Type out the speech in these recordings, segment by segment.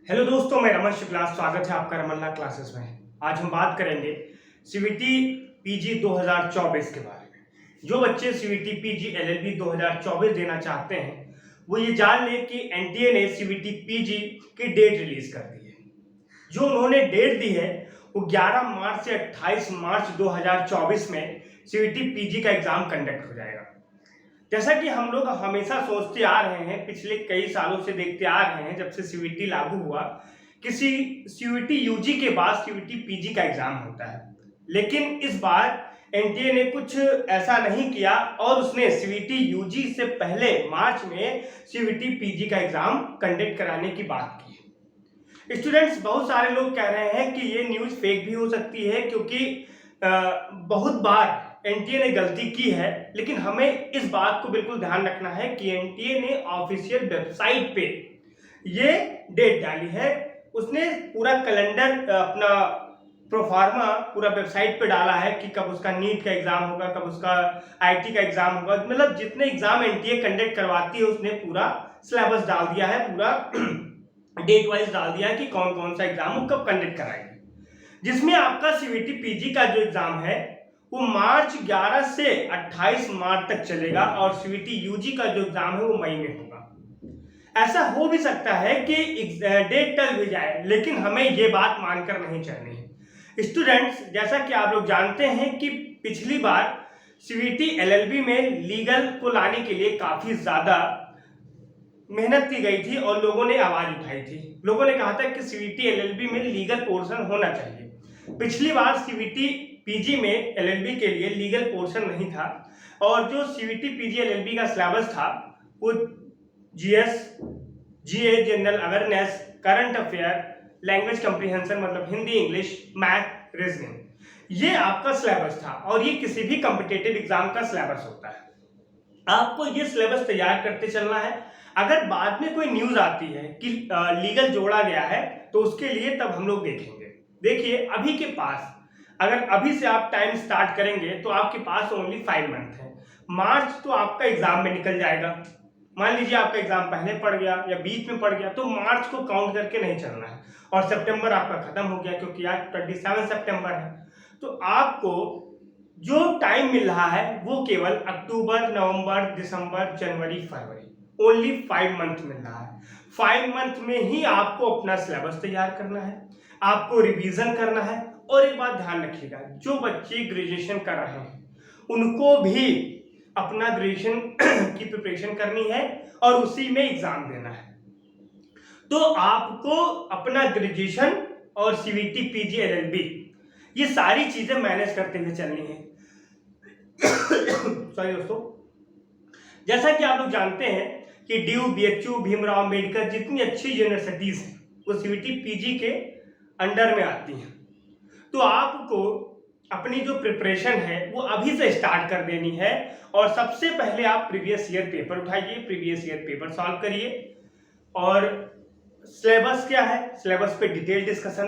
Hello दोस्तों, मैं रमन शुक्ला। स्वागत है आपका रमन्ना क्लासेस में। आज हम बात करेंगे सीवीटी पीजी 2024 के बारे में। जो बच्चे सीवीटी पीजी एलएलबी 2024 देना चाहते हैं वो ये जान लें कि एनटीए ने सीवीटी पीजी की डेट रिलीज कर दी है। जो उन्होंने डेट दी है वो 11 मार्च से 28 मार्च 2024 में सीवीटी पीजी का एग्जाम कंडक्ट हो जाएगा। जैसा कि हम लोग हमेशा सोचते आ रहे हैं, पिछले कई सालों से देखते आ रहे हैं, जब से सीवीटी लागू हुआ कि सीवीटी यूजी के बाद सीवीटी पीजी का एग्जाम होता है। लेकिन इस बार एनटीए ने कुछ ऐसा नहीं किया और उसने सीवीटी यूजी से पहले मार्च में सीवीटी पीजी का एग्जाम कंडक्ट कराने की बात की। स्टूडेंट्स, बहुत सारे लोग कह रहे हैं कि ये न्यूज़ फेक भी हो सकती है, क्योंकि बहुत बार एनटीए ने गलती की है। लेकिन हमें इस बात को बिल्कुल ध्यान रखना है कि एनटीए ने ऑफिशियल वेबसाइट पे ये डेट डाली है। उसने पूरा कैलेंडर अपना प्रोफार्मा पूरा वेबसाइट पे डाला है कि कब उसका नीट का एग्जाम होगा, कब उसका आईटी का एग्जाम होगा। मतलब जितने एग्जाम एनटीए कंडक्ट करवाती है उसने पूरा सिलेबस डाल दिया है, पूरा डेट वाइज डाल दिया है कि कौन कौन सा एग्जाम वो कब कंडक्ट कराएगी। जिसमें आपका सीवीटी पीजी का जो एग्जाम है वो मार्च 11 से 28 मार्च तक चलेगा और सीवीटी यूजी का जो एग्जाम है वो मई में होगा। ऐसा हो भी सकता है कि डेट टल भी जाए, लेकिन हमें ये बात मानकर नहीं चलनी है। स्टूडेंट्स, जैसा कि आप लोग जानते हैं कि पिछली बार सीवीटी एलएलबी में लीगल को लाने के लिए काफी ज्यादा मेहनत की गई थी और लोगों ने आवाज उठाई थी। लोगों ने कहा था कि सीवीटी एलएलबी में लीगल पोर्शन होना चाहिए। पिछली बार सीवीटी पीजी में एलएलबी के लिए लीगल पोर्शन नहीं था और जो सीवीटी पीजी एलएलबी का सिलेबस था वो GS, GA, general awareness, current affair, language comprehension मतलब हिंदी, इंग्लिश, मैथ, रीजनिंग, ये आपका सिलेबस था और ये किसी भी कॉम्पिटिटिव एग्जाम का सिलेबस होता है। आपको ये सिलेबस तैयार करते चलना है। अगर बाद में कोई न्यूज आती है कि लीगल जोड़ा गया है तो उसके लिए तब हम लोग देखेंगे। देखिए, अभी के पास अगर अभी से आप टाइम स्टार्ट करेंगे तो आपके पास ओनली 5 मंथ है। मार्च तो आपका एग्जाम में निकल जाएगा। मान लीजिए आपका एग्जाम पहले पड़ गया या बीच में पड़ गया तो मार्च को काउंट करके नहीं चलना है और सितंबर आपका खत्म हो गया, क्योंकि आज 27 सितंबर है। तो आपको जो टाइम मिल रहा है वो केवल अक्टूबर, नवंबर, दिसंबर, जनवरी, फरवरी, ओनली 5 मंथ मिल रहा है। 5 मंथ में ही आपको अपना सिलेबस तैयार करना है, आपको रिवीजन करना है। और एक बात ध्यान रखिएगा, जो बच्चे ग्रेजुएशन कर रहे हैं उनको भी अपना ग्रेजुएशन की प्रिपरेशन करनी है और उसी में एग्जाम देना है। तो आपको अपना ग्रेजुएशन और सीवीटी पीजी एलएलबी ये सारी चीजें मैनेज करते हुए चलनी है। सॉरी दोस्तों, जैसा कि आप लोग जानते हैं कि ड्यू, बीएचयू, भीमराव अम्बेडकर जितनी अच्छी यूनिवर्सिटीज हैं वो सीवीटी पीजी के अंडर में आती हैं। तो आपको अपनी जो प्रिपरेशन है वो अभी से स्टार्ट कर देनी है और सबसे पहले आप प्रीवियस ईयर पेपर उठाइए, प्रीवियस ईयर पेपर सॉल्व करिए। और सिलेबस क्या है, सिलेबस पे डिटेल डिस्कशन,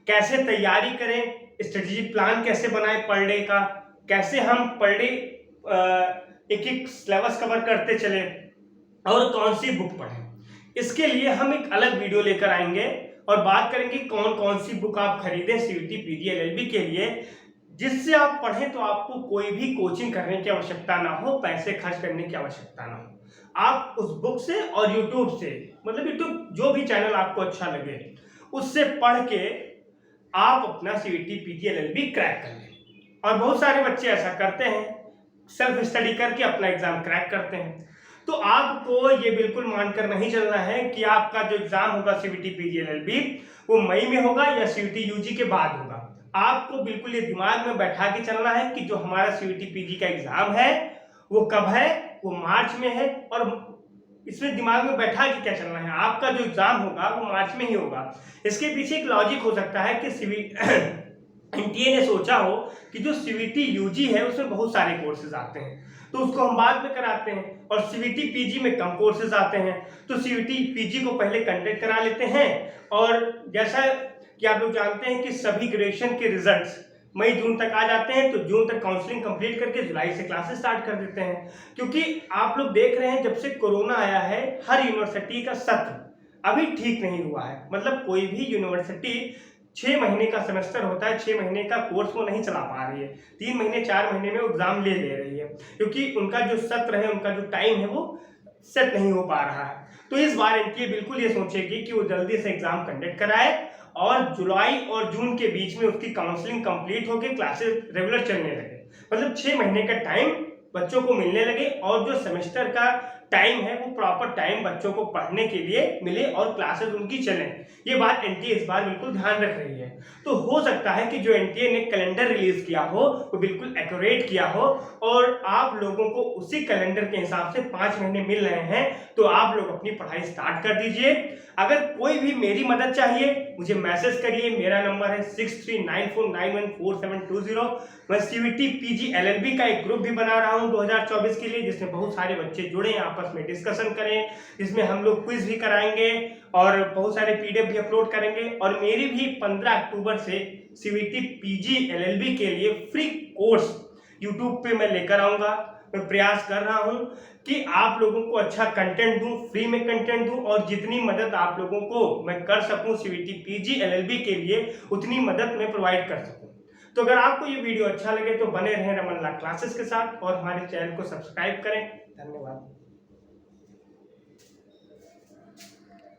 कैसे तैयारी करें, स्ट्रेटेजिक प्लान कैसे बनाए पर डे का, कैसे हम पर डे एक एक सिलेबस कवर करते चले और कौन सी बुक पढ़ें। इसके लिए हम एक अलग वीडियो लेकर आएंगे और बात करेंगे कौन कौन सी बुक आप खरीदें सीवीटी पीजी एलएलबी के लिए, जिससे आप पढ़ें तो आपको कोई भी कोचिंग करने की आवश्यकता ना हो, पैसे खर्च करने की आवश्यकता ना हो। आप उस बुक से और यूट्यूब से, मतलब यूट्यूब जो भी चैनल आपको अच्छा लगे उससे पढ़ के आप अपना सीवीटी पीजी एलएलबी क्रैक कर लें। और बहुत सारे बच्चे ऐसा करते हैं, सेल्फ स्टडी करके अपना एग्जाम क्रैक करते हैं। तो आपको ये बिल्कुल मानकर नहीं चलना है कि आपका जो एग्जाम होगा सीवीटी पीजी एलएलबी वो मई में होगा या सीवीटी यूजी के बाद होगा। आपको बिल्कुल ये दिमाग में बैठा के चलना है कि जो हमारा सीवीटी पीजी का एग्जाम है वो कब है, वो मार्च में है। और इसमें दिमाग में बैठा के क्या चलना है, आपका जो एग्जाम होगा वो मार्च में ही होगा। इसके पीछे एक लॉजिक हो सकता है कि एनटीए ने सोचा हो कि जो सीवीटी यूजी है उसमें बहुत सारे कोर्सेज आते हैं तो उसको हम बाद में कराते हैं और सीवीटी पीजी में कम कोर्सेज आते हैं तो सीवीटी पीजी को पहले कंडक्ट करा लेते हैं। और जैसा कि आप लोग जानते हैं कि सभी ग्रेजुएशन के रिजल्ट्स मई जून तक आ जाते हैं, तो जून तक काउंसलिंग कंप्लीट करके जुलाई से क्लासेस स्टार्ट कर देते हैं। क्योंकि आप लोग देख रहे हैं जब से कोरोना आया है हर यूनिवर्सिटी का सत्र अभी ठीक नहीं हुआ है। मतलब कोई भी यूनिवर्सिटी 6 महीने का सेमेस्टर होता है, 6 महीने का कोर्स वो नहीं चला पा रही है, 3 महीने 4 महीने में एग्जाम ले रही है, क्योंकि उनका जो सत्र है, उनका जो टाइम है वो सेट नहीं हो पा रहा है। तो इस बार एनटीए बिल्कुल ये सोचेगी कि वो जल्दी से एग्जाम कंडक्ट कराए और जुलाई और जून के बीच में उसकी काउंसलिंग कंप्लीट होकर क्लासेस रेगुलर चलने लगे। मतलब 6 महीने का टाइम बच्चों को मिलने लगे और जो सेमेस्टर का टाइम है वो प्रॉपर टाइम बच्चों को पढ़ने के लिए मिले और क्लासेस उनकी चलें। ये बात एनटीए इस बार बिल्कुल ध्यान रख रही है। तो हो सकता है कि जो एनटीए ने कैलेंडर रिलीज किया हो वो बिल्कुल एक्यूरेट किया हो और आप लोगों को उसी कैलेंडर के हिसाब से 5 महीने मिल रहे हैं, तो आप लोग अपनी पढ़ाई स्टार्ट कर दीजिए। अगर कोई भी मेरी मदद चाहिए मुझे मैसेज करिए, मेरा नंबर है 6394914720। मैं सीवीटी पीजी एलएलबी का एक ग्रुप भी बना रहा हूं 2024 के लिए, जिसमें बहुत सारे बच्चे जुड़े हैं, आपस में डिस्कशन करें, जिसमें हम लोग क्विज भी कराएंगे और बहुत सारे पीडीएफ भी अपलोड करेंगे। और मेरी भी 15 अक्टूबर से सीवीटी पीजी एलएलबी के लिए फ्री कोर्स यूट्यूब पे मैं लेकर आऊंगा। मैं प्रयास कर रहा हूं कि आप लोगों को अच्छा कंटेंट दूं, फ्री में कंटेंट दूं और जितनी मदद आप लोगों को मैं कर सकूं सीवीटी पीजी एलएलबी के लिए उतनी मदद मैं प्रोवाइड कर सकूं। तो अगर आपको ये वीडियो अच्छा लगे तो बने रहें रमन लाल क्लासेस के साथ और हमारे चैनल को सब्सक्राइब करें। धन्यवाद।